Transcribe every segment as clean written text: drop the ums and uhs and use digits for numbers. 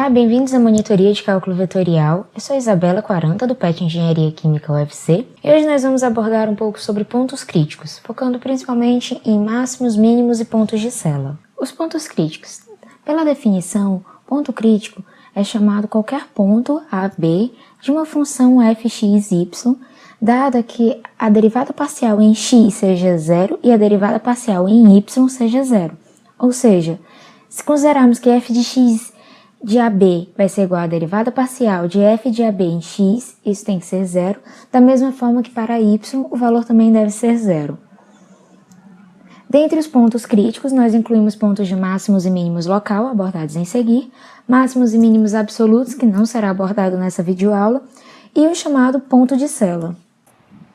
Olá, bem-vindos à monitoria de cálculo vetorial. Eu sou Isabela Quaranta, do PET Engenharia Química UFC, e hoje nós vamos abordar um pouco sobre pontos críticos, focando principalmente em máximos, mínimos e pontos de Sela. Os pontos críticos. Pela definição, ponto crítico é chamado qualquer ponto A, B de uma função fx,y, dada que a derivada parcial em x seja zero e a derivada parcial em y seja zero. Ou seja, se considerarmos que f de x de AB vai ser igual à derivada parcial de f de AB em x, isso tem que ser zero, da mesma forma que para y o valor também deve ser zero. Dentre os pontos críticos, nós incluímos pontos de máximos e mínimos local, abordados em seguir, máximos e mínimos absolutos, que não será abordado nessa videoaula, e o chamado ponto de Sela.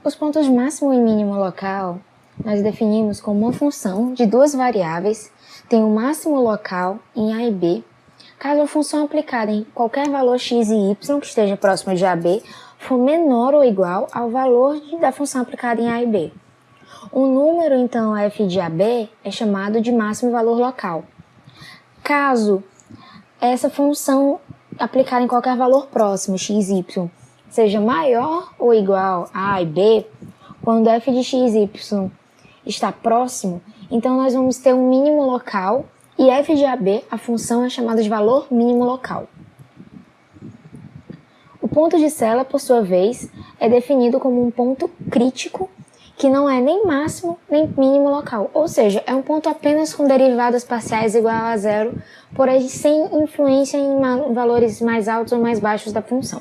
Os pontos de máximo e mínimo local nós definimos como uma função de duas variáveis, tem o máximo local em A e B, caso a função aplicada em qualquer valor x e y que esteja próximo de AB for menor ou igual ao valor da função aplicada em A e B. O número, então, f de AB é chamado de máximo valor local. Caso essa função aplicada em qualquer valor próximo, x e y, seja maior ou igual a A e B, quando f de x e y está próximo, então nós vamos ter um mínimo local e f de AB, a função é chamada de valor mínimo local. O ponto de Sela, por sua vez, é definido como um ponto crítico que não é nem máximo nem mínimo local, ou seja, é um ponto apenas com derivadas parciais igual a zero, porém sem influência em valores mais altos ou mais baixos da função.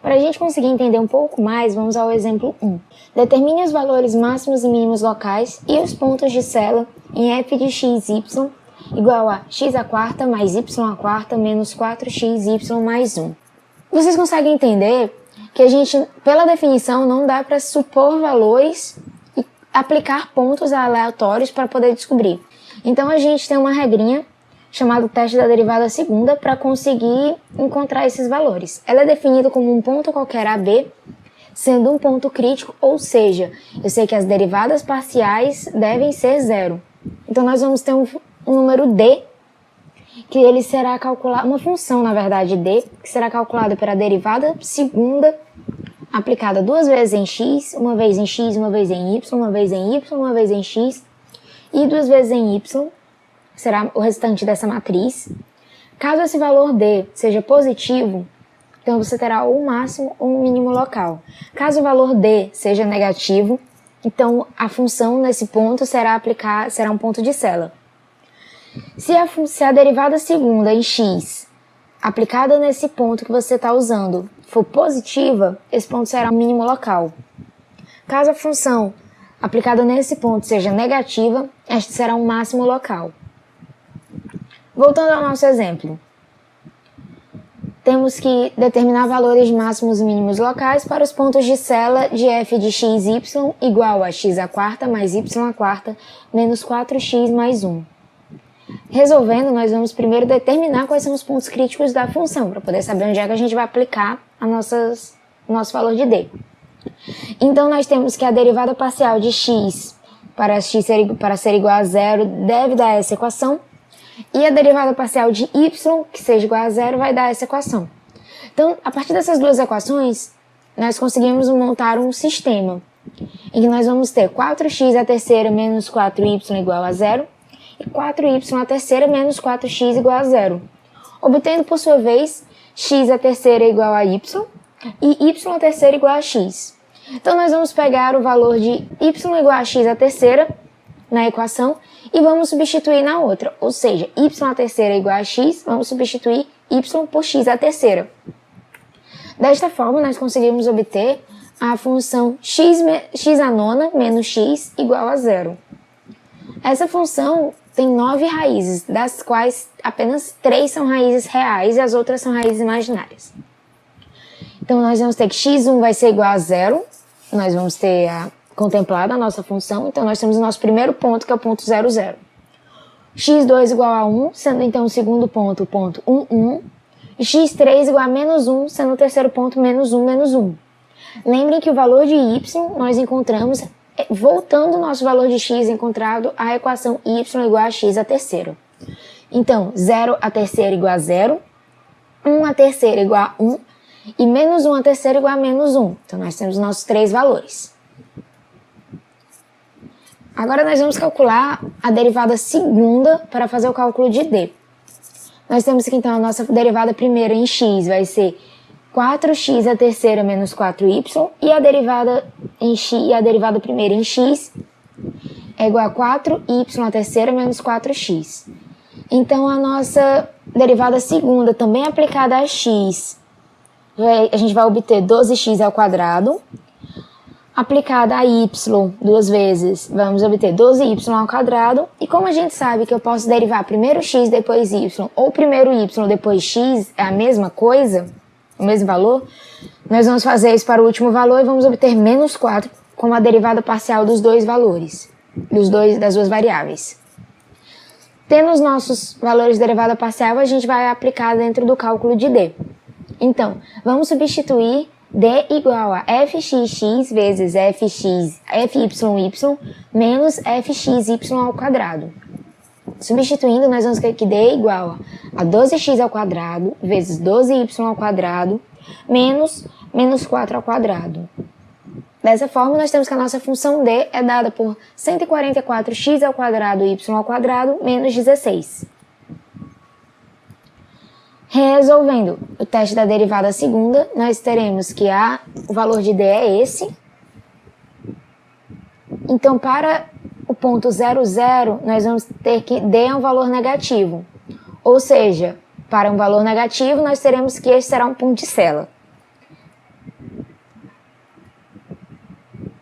Para a gente conseguir entender um pouco mais, vamos ao exemplo 1. Determine os valores máximos e mínimos locais e os pontos de Sela em f de x, y igual a x à quarta mais y à quarta menos 4xy mais 1. Vocês conseguem entender que a gente, pela definição, não dá para supor valores e aplicar pontos aleatórios para poder descobrir. Então a gente tem uma regrinha chamada teste da derivada segunda para conseguir encontrar esses valores. Ela é definida como um ponto qualquer AB, sendo um ponto crítico, ou seja, eu sei que as derivadas parciais devem ser zero. Então nós vamos ter um número D, que ele será calculado, uma função na verdade D, que será calculada pela derivada segunda, aplicada duas vezes em x, uma vez em x, uma vez em y, uma vez em y, uma vez em x, e duas vezes em y, será o restante dessa matriz. Caso esse valor D seja positivo, então você terá ou um máximo ou um mínimo local. Caso o valor D seja negativo, então a função nesse ponto será um ponto de Sela. Se a derivada segunda em x, aplicada nesse ponto que você está usando, for positiva, esse ponto será um mínimo local. Caso a função aplicada nesse ponto seja negativa, este será um máximo local. Voltando ao nosso exemplo, temos que determinar valores máximos e mínimos locais para os pontos de Sela de f de x, y igual a x à quarta mais y à quarta menos 4x mais 1. Resolvendo, nós vamos primeiro determinar quais são os pontos críticos da função, para poder saber onde é que a gente vai aplicar o nosso valor de D. Então, nós temos que a derivada parcial de x para ser igual a zero deve dar essa equação, e a derivada parcial de y, que seja igual a zero, vai dar essa equação. Então, a partir dessas duas equações, nós conseguimos montar um sistema, em que nós vamos ter 4x à terceira menos 4y igual a zero, e 4y à terceira menos 4x igual a zero, obtendo, por sua vez, x à terceira igual a y e y à terceira igual a x. Então, nós vamos pegar o valor de y igual a x à terceira na equação e vamos substituir na outra, ou seja, y à terceira igual a x, vamos substituir y por x à terceira. Desta forma, nós conseguimos obter a função x à nona menos x igual a zero. Essa função tem 9 raízes, das quais apenas 3 são raízes reais e as outras são raízes imaginárias. Então, nós vamos ter que x1 vai ser igual a zero, nós vamos ter contemplada a nossa função, então nós temos o nosso primeiro ponto, que é o ponto 0, 0. x2 igual a 1, sendo então o segundo ponto, o ponto 1, 1, e x3 igual a menos 1, sendo o terceiro ponto, menos 1, menos 1. Lembrem que o valor de y nós encontramos voltando o nosso valor de x encontrado a equação y igual a x à terceira. Então, 0 à terceira igual a 0, 1 a terceira igual a 1 e menos 1 a terceira igual a menos 1. Então, nós temos nossos 3 valores. Agora, nós vamos calcular a derivada segunda para fazer o cálculo de D. Nós temos que, então, a nossa derivada primeira em x vai ser 4x a terceira menos 4y, e a derivada primeira em x é igual a 4y a terceira menos 4x. Então, a nossa derivada segunda, também aplicada a x, a gente vai obter 12x ao quadrado. Aplicada a y duas vezes, vamos obter 12y ao quadrado. E como a gente sabe que eu posso derivar primeiro x, depois y, ou primeiro y, depois x, é a mesma coisa, o mesmo valor, nós vamos fazer isso para o último valor e vamos obter menos 4 como a derivada parcial dos dois valores, das duas variáveis. Tendo os nossos valores de derivada parcial, a gente vai aplicar dentro do cálculo de D. Então, vamos substituir D igual a fxx vezes fyy menos fxy ao quadrado. Substituindo, nós vamos ter que D é igual a 12x ao quadrado vezes 12y ao quadrado menos 4 ao quadrado. Dessa forma, nós temos que a nossa função D é dada por 144x ao quadrado y ao quadrado menos 16. Resolvendo o teste da derivada segunda, nós teremos que o valor de D é esse. Então, para o ponto 0, 0, nós vamos ter que D é um valor negativo. Ou seja, para um valor negativo, nós teremos que este será um ponto de sela.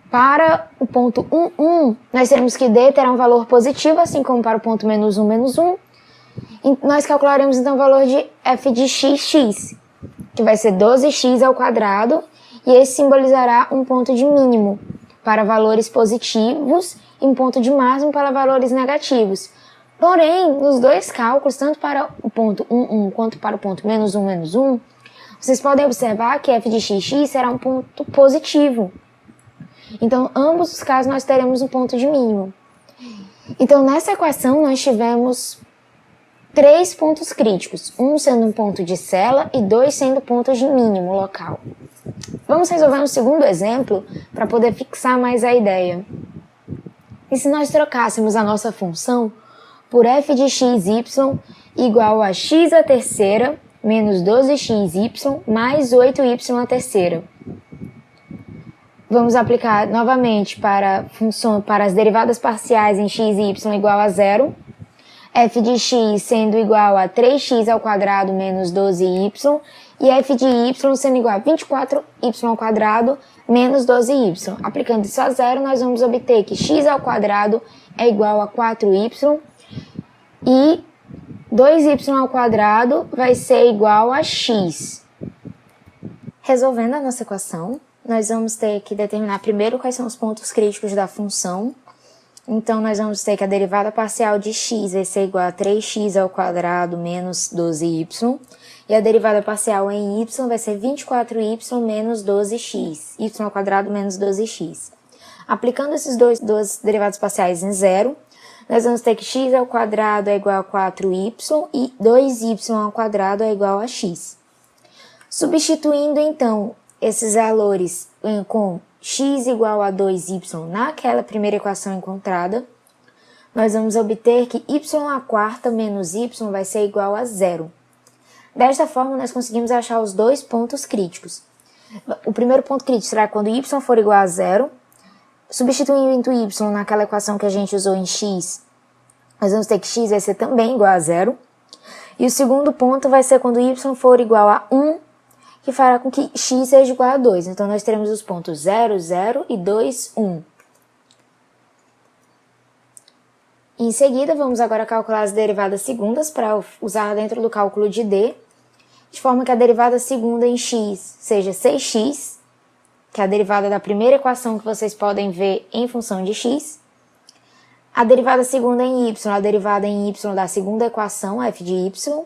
Para o ponto 1, 1, nós teremos que D terá um valor positivo, assim como para o ponto menos 1, menos 1. E nós calcularemos então o valor de f de x, que vai ser 12x ao quadrado, e esse simbolizará um ponto de mínimo para valores positivos e um ponto de máximo para valores negativos. Porém, nos dois cálculos, tanto para o ponto 1, 1 quanto para o ponto menos 1, menos 1, vocês podem observar que f de x será um ponto positivo. Então, ambos os casos nós teremos um ponto de mínimo. Então, nessa equação nós tivemos 3 pontos críticos, um sendo um ponto de sela e 2 sendo pontos de mínimo local. Vamos resolver um segundo exemplo para poder fixar mais a ideia. E se nós trocássemos a nossa função por f de xy igual a x à terceira menos 12xy mais 8y à terceira? Vamos aplicar novamente para as derivadas parciais em x e y igual a 0. F de x sendo igual a 3x ao quadrado menos 12y, e f de y sendo igual a 24y ao quadrado menos 12y. Aplicando isso a zero, nós vamos obter que x ao quadrado é igual a 4y, e 2y ao quadrado vai ser igual a x. Resolvendo a nossa equação, nós vamos ter que determinar primeiro quais são os pontos críticos da função. Então, nós vamos ter que a derivada parcial de x vai ser igual a 3x ao quadrado menos 12y. E a derivada parcial em y vai ser 24y menos 12x. Y ao quadrado menos 12x. Aplicando esses dois derivados parciais em zero, nós vamos ter que x ao quadrado é igual a 4y e 2y ao quadrado é igual a x. Substituindo, então, esses valores com x igual a 2y naquela primeira equação encontrada, nós vamos obter que y à quarta menos y vai ser igual a 0. Desta forma, nós conseguimos achar os dois pontos críticos. O primeiro ponto crítico será quando y for igual a 0. Substituindo y naquela equação que a gente usou em x, nós vamos ter que x vai ser também igual a 0. E o segundo ponto vai ser quando y for igual a 1, que fará com que x seja igual a 2. Então, nós teremos os pontos 0, 0 e 2, 1. Em seguida, vamos agora calcular as derivadas segundas para usar dentro do cálculo de D, de forma que a derivada segunda em x seja 6x, que é a derivada da primeira equação que vocês podem ver em função de x. A derivada segunda em y, a derivada em y da segunda equação, f de y,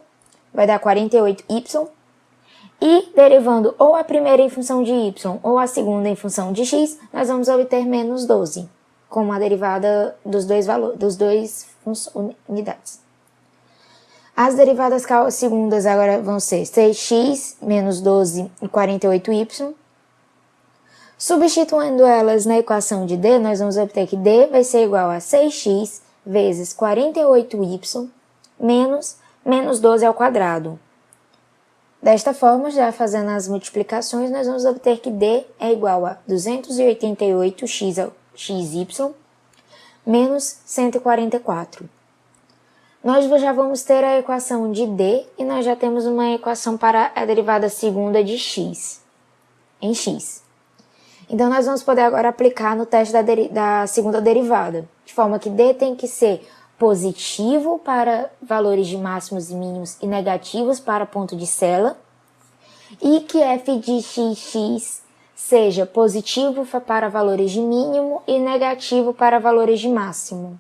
vai dar 48y. E, derivando ou a primeira em função de y ou a segunda em função de x, nós vamos obter menos 12, como a derivada dos dois unidades. As derivadas segundas agora vão ser 6x menos 12 e 48y. Substituindo elas na equação de D, nós vamos obter que D vai ser igual a 6x vezes 48y menos 12 ao quadrado. Desta forma, já fazendo as multiplicações, nós vamos obter que D é igual a 288xy menos 144. Nós já vamos ter a equação de D e nós já temos uma equação para a derivada segunda de x, em x. Então, nós vamos poder agora aplicar no teste da segunda derivada, de forma que D tem que ser positivo para valores de máximos e mínimos e negativos para ponto de sela, e que f de xx seja positivo para valores de mínimo e negativo para valores de máximo.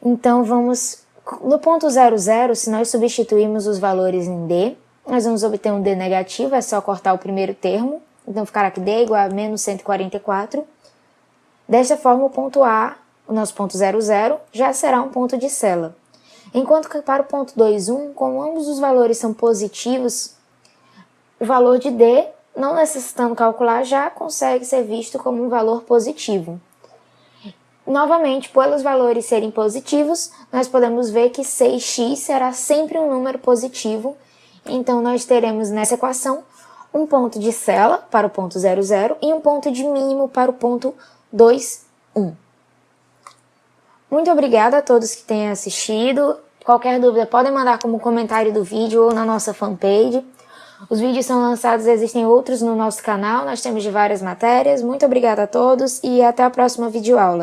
Então, vamos no ponto 00, se nós substituirmos os valores em D, nós vamos obter um D negativo, é só cortar o primeiro termo. Então, ficará que D é igual a menos 144. Desta forma, o ponto A, o nosso ponto 00, já será um ponto de sela. Enquanto que para o ponto 21, como ambos os valores são positivos, o valor de D, não necessitando calcular, já consegue ser visto como um valor positivo. Novamente, pelos valores serem positivos, nós podemos ver que 6x será sempre um número positivo. Então, nós teremos nessa equação um ponto de sela para o ponto 00 e um ponto de mínimo para o ponto 21. Muito obrigada a todos que tenham assistido. Qualquer dúvida podem mandar como comentário do vídeo ou na nossa fanpage. Os vídeos são lançados, existem outros no nosso canal, nós temos de várias matérias. Muito obrigada a todos e até a próxima videoaula.